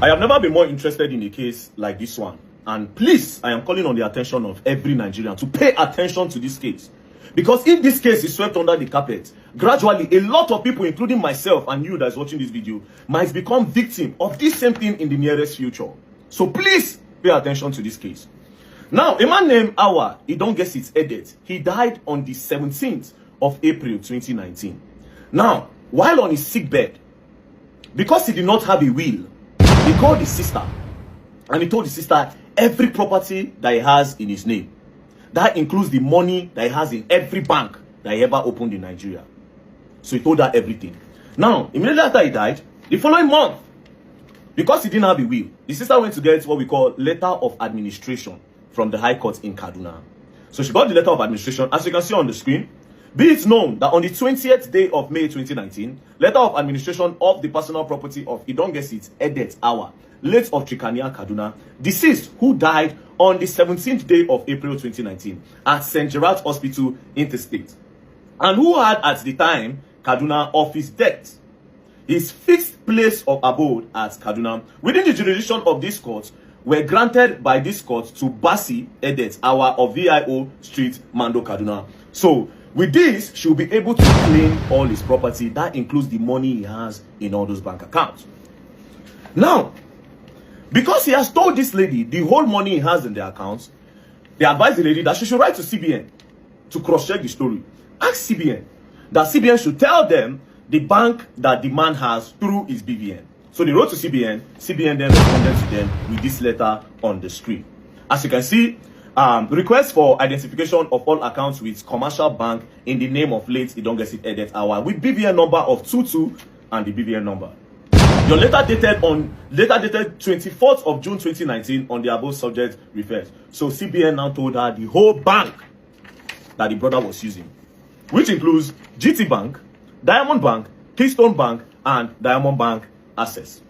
I have never been more interested in a case like this one. And please, I am calling on the attention of every Nigerian to pay attention to this case. Because if this case is swept under the carpet, gradually a lot of people, including myself and you that is watching this video, might become victim of this same thing in the nearest future. So please pay attention to this case. Now, a man named Awa, he don't guess its edit. He died on the 17th of April 2019. Now, while on his sick bed, because he did not have a will, he called his sister and he told his sister every property that he has in his name. That includes the money that he has in every bank that he ever opened in Nigeria. So he told her everything. Now, immediately after he died, the following month, because he didn't have a will, the sister went to get what we call letter of administration from the High Court in Kaduna. So she got the letter of administration, as you can see on the screen. Be it known that on the 20th day of May 2019, letter of administration of the personal property of Idongesit Edet Awa, late of Trikania, Kaduna, deceased, who died on the 17th day of April 2019 at St. Gerard's Hospital, Interstate, and who had at the time Kaduna of his death his fixed place of abode at Kaduna within the jurisdiction of this court were granted by this court to Basi Edet Awa of VIO Street, Mando, Kaduna. So with this, she will be able to claim all his property. That includes the money he has in all those bank accounts. Now, because he has told this lady the whole money he has in the accounts, they advised the lady that she should write to CBN to cross-check the story. Ask CBN that CBN should tell them the bank that the man has through his BVN. So they wrote to CBN. CBN then responded to them with this letter on the screen. As you can see, request for identification of all accounts with commercial bank in the name of late Idongesit Edet Awa with BVN number of 22 and the BVN number. Your letter dated 24th of June 2019 on the above subject refers. So CBN now told her the whole bank that the brother was using, which includes GT Bank, Diamond Bank, Keystone Bank, and Diamond Bank Access,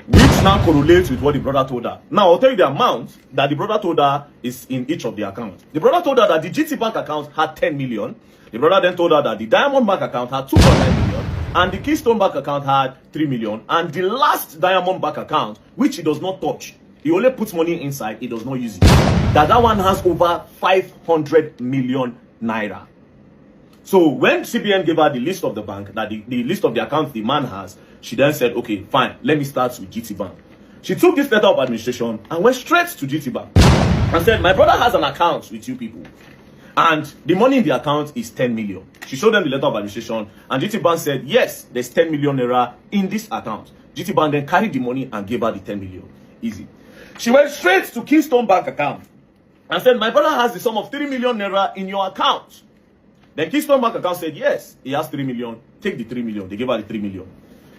which now correlates with what the brother told her. Now, I'll tell you the amount that the brother told her is in each of the accounts. The brother told her that the GT Bank account had 10 million. The brother then told her that the Diamond Bank account had 2.9 million. And the Keystone Bank account had 3 million. And the last Diamond Bank account, which he does not touch, he only puts money inside, he does not use it, that one has over 500 million naira. So when CBN gave her the list of the bank, that the list of the accounts the man has, she then said, okay, fine, let me start with GT Bank. She took this letter of administration and went straight to GT Bank and said, my brother has an account with you people, and the money in the account is 10 million. She showed them the letter of administration, and GT Bank said, yes, there's 10 million naira in this account. GT Bank then carried the money and gave her the 10 million. Easy. She went straight to Keystone Bank account and said, my brother has the sum of 3 million naira in your account. Then Keystone Bank account said, yes, he has 3 million. Take the 3 million. They gave her the 3 million.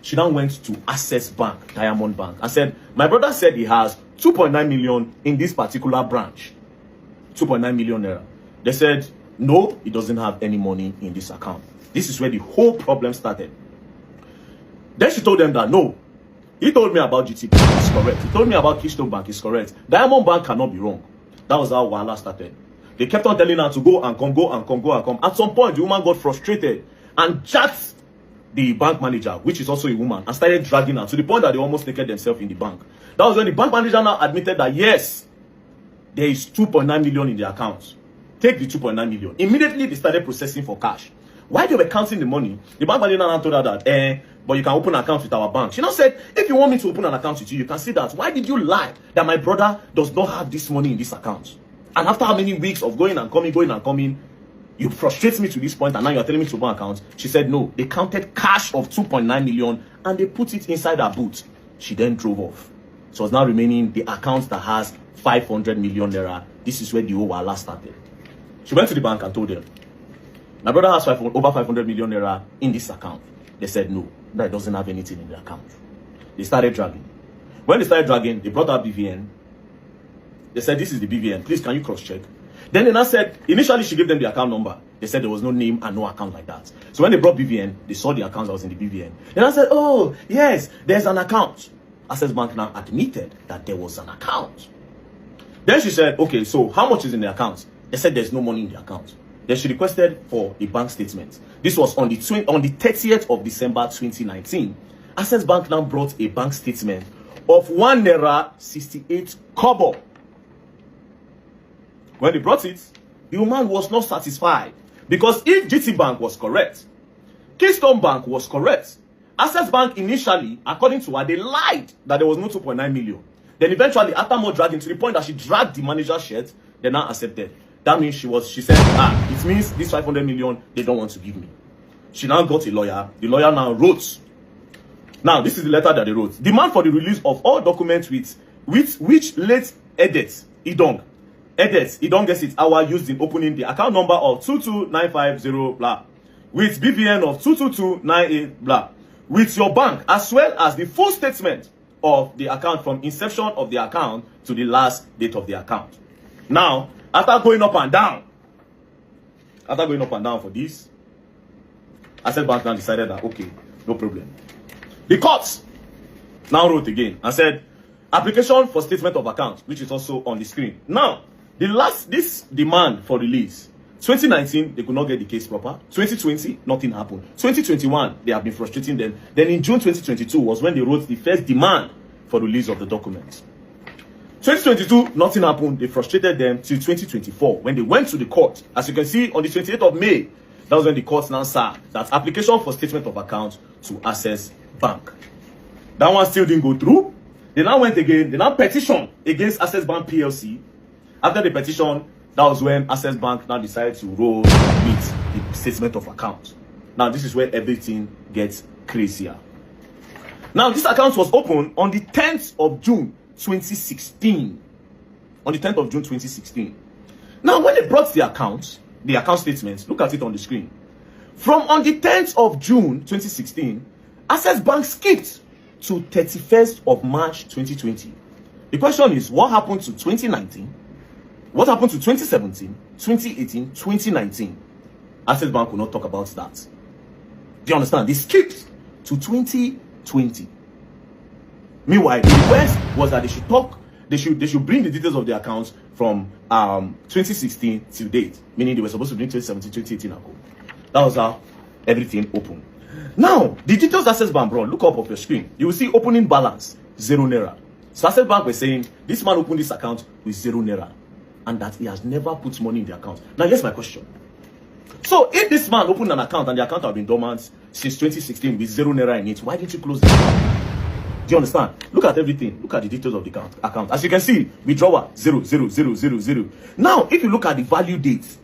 She now went to Access Bank, Diamond Bank, and said, my brother said he has 2.9 million in this particular branch. 2.9 million naira. They said, no, he doesn't have any money in this account. This is where the whole problem started. Then she told them that, no, he told me about GT Bank, it's correct. He told me about Keystone Bank, it's correct. Diamond Bank cannot be wrong. That was how Wahala started. They kept on telling her to go and come, go and come, go and come. At some point, the woman got frustrated and jacked the bank manager, which is also a woman, and started dragging her to the point that they almost naked themselves in the bank. That was when the bank manager now admitted that, yes, there is 2.9 million in the account. Take the 2.9 million. Immediately, they started processing for cash. While they were counting the money, the bank manager now told her that, but you can open an account with our bank. She now said, if you want me to open an account with you, you can see that. Why did you lie that my brother does not have this money in this account? And after how many weeks of going and coming, you frustrate me to this point, and now you're telling me to open an account? She said, no, they counted cash of 2.9 million and they put it inside her boot. She then drove off. So it's now remaining the account that has 500 million naira. This is where the whole Wahala started. She went to the bank and told them, my brother has over 500 million naira in this account. They said, no, that doesn't have anything in the account. They started dragging. When they started dragging, they brought out BVN. They said, this is the BVN. Please, can you cross-check? Then they now said, initially she gave them the account number. They said there was no name and no account like that. So when they brought BVN, they saw the account that was in the BVN. Then I said, oh, yes, there's an account. Access Bank now admitted that there was an account. Then she said, okay, so how much is in the account? They said there's no money in the account. Then she requested for a bank statement. This was on the 30th of December 2019. Access Bank now brought a bank statement of 1 naira 68 kobo. When they brought it, the woman was not satisfied, because if GT Bank was correct, Keystone Bank was correct, Access Bank initially, according to her, they lied that there was no 2.9 million. Then eventually, after more dragging, to the point that she dragged the manager's shirt, they now accepted. That means she said, it means this 500 million they don't want to give me. She now got a lawyer. The lawyer now wrote. Now, this is the letter that they wrote. Demand for the release of all documents with which late Edet Idong gets its hour used in opening the account number of 22950 blah, with BVN of 22298 blah, with your bank, as well as the full statement of the account from inception of the account to the last date of the account. Now, after going up and down for this, Access Bank now decided that, okay, no problem. The court now wrote again and said, application for statement of account, which is also on the screen. Now, this demand for release, 2019, they could not get the case proper. 2020, nothing happened. 2021, they have been frustrating them. Then in June 2022 was when they wrote the first demand for release of the documents. 2022, nothing happened. They frustrated them till 2024 when they went to the court. As you can see, on the 28th of May, that was when the court now said that application for statement of account to Access Bank. That one still didn't go through. They now went again. They now petitioned against Access Bank PLC. After the petition, that was when Access Bank now decided to roll with the statement of account. Now, this is where everything gets crazier. Now, this account was opened on the 10th of June 2016. On the 10th of June 2016. Now, when they brought the account statements, look at it on the screen. From on the 10th of June 2016, Access Bank skipped to 31st of March 2020. The question is, what happened to 2019? What happened to 2017, 2018, 2019? Access Bank will not talk about that. Do you understand? They skipped to 2020. Meanwhile, the request was that they should talk, they should bring the details of the accounts from 2016 till date, meaning they were supposed to bring 2017, 2018 and that was how everything opened. Now, the details Access Bank brought, look up your screen. You will see opening balance 0 naira. So Access Bank was saying this man opened this account with 0 naira, and that he has never put money in the account. Now, here's my question. So, if this man opened an account and the account has been dormant since 2016 with 0 naira in it, why didn't you close the account? Do you understand? Look at everything. Look at the details of the account. As you can see, withdrawal 00000. Now, if you look at the value dates,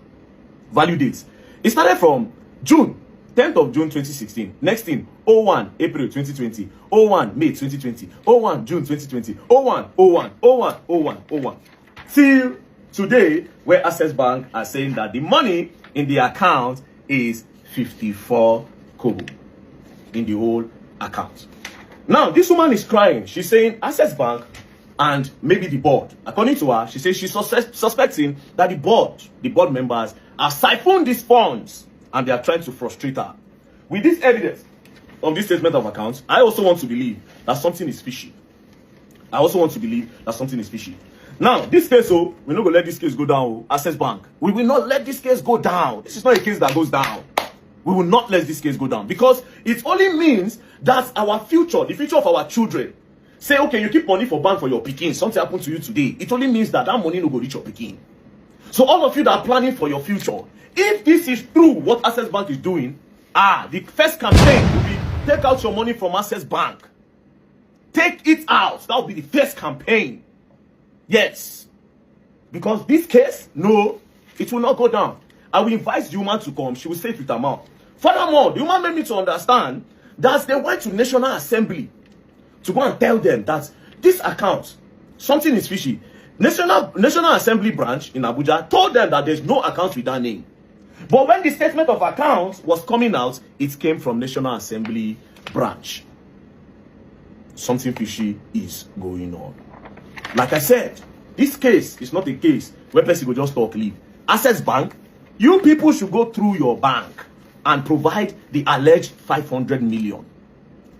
it started from June, 10th of June 2016. Next thing, 01 April 2020, 01 May 2020, 01 June 2020, 01. Till today, where Access Bank are saying that the money in the account is 54 kobo in the whole account. Now, this woman is crying. She's saying Access Bank and maybe the board. According to her, she says she's suspecting that the board members have siphoned these funds and they are trying to frustrate her. With this evidence of this statement of accounts, I also want to believe that something is fishy. Now, this case, we're not going to let this case go down, Access Bank. We will not let this case go down. This is not a case that goes down. We will not let this case go down, because it only means that our future, the future of our children, say, okay, you keep money for bank for your pikin, something happened to you today. It only means that money no go reach your pikin. So all of you that are planning for your future, if this is true, what Access Bank is doing, the first campaign will be take out your money from Access Bank. Take it out. That will be the first campaign. Yes. Because this case, no, it will not go down. I will invite the woman to come. She will say it with her mouth. Furthermore, the woman made me to understand that they went to National Assembly to go and tell them that this account, something is fishy. National Assembly branch in Abuja told them that there's no account with that name. But when the statement of accounts was coming out, it came from National Assembly branch. Something fishy is going on. Like I said, this case is not a case where person will just talk leave. Access Bank, you people should go through your bank and provide the alleged 500 million.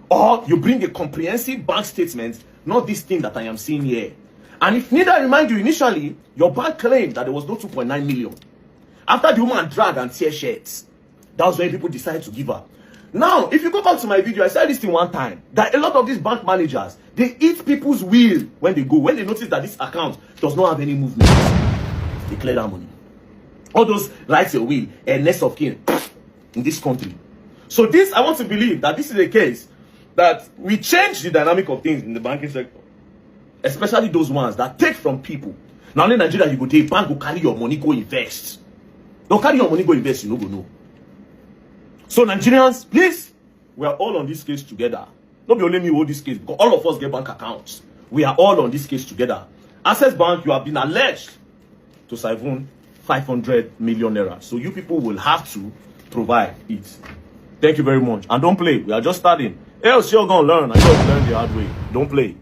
Or you bring a comprehensive bank statement, not this thing that I am seeing here. And if neither remind you, initially, your bank claimed that there was no 2.9 million. After the woman dragged and tear shirts, that was when people decided to give her. Now, if you go back to my video, I said this thing one time, that a lot of these bank managers, they eat people's will when they go. When they notice that this account does not have any movement, they clear that money. All those rights your will and next of kin in this country. So this, I want to believe that this is a case that we change the dynamic of things in the banking sector. Especially those ones that take from people. Now in Nigeria, you go to a bank, go carry your money, go invest. Don't carry your money, go invest, you no go know. So Nigerians, please, we are all on this case together. Don't be only me hold this case, because all of us get bank accounts. We are all on this case together. Access Bank, you have been alleged to siphon 500 million naira. So you people will have to provide it. Thank you very much. And don't play. We are just starting. Else you're going to learn. I just learned the hard way. Don't play.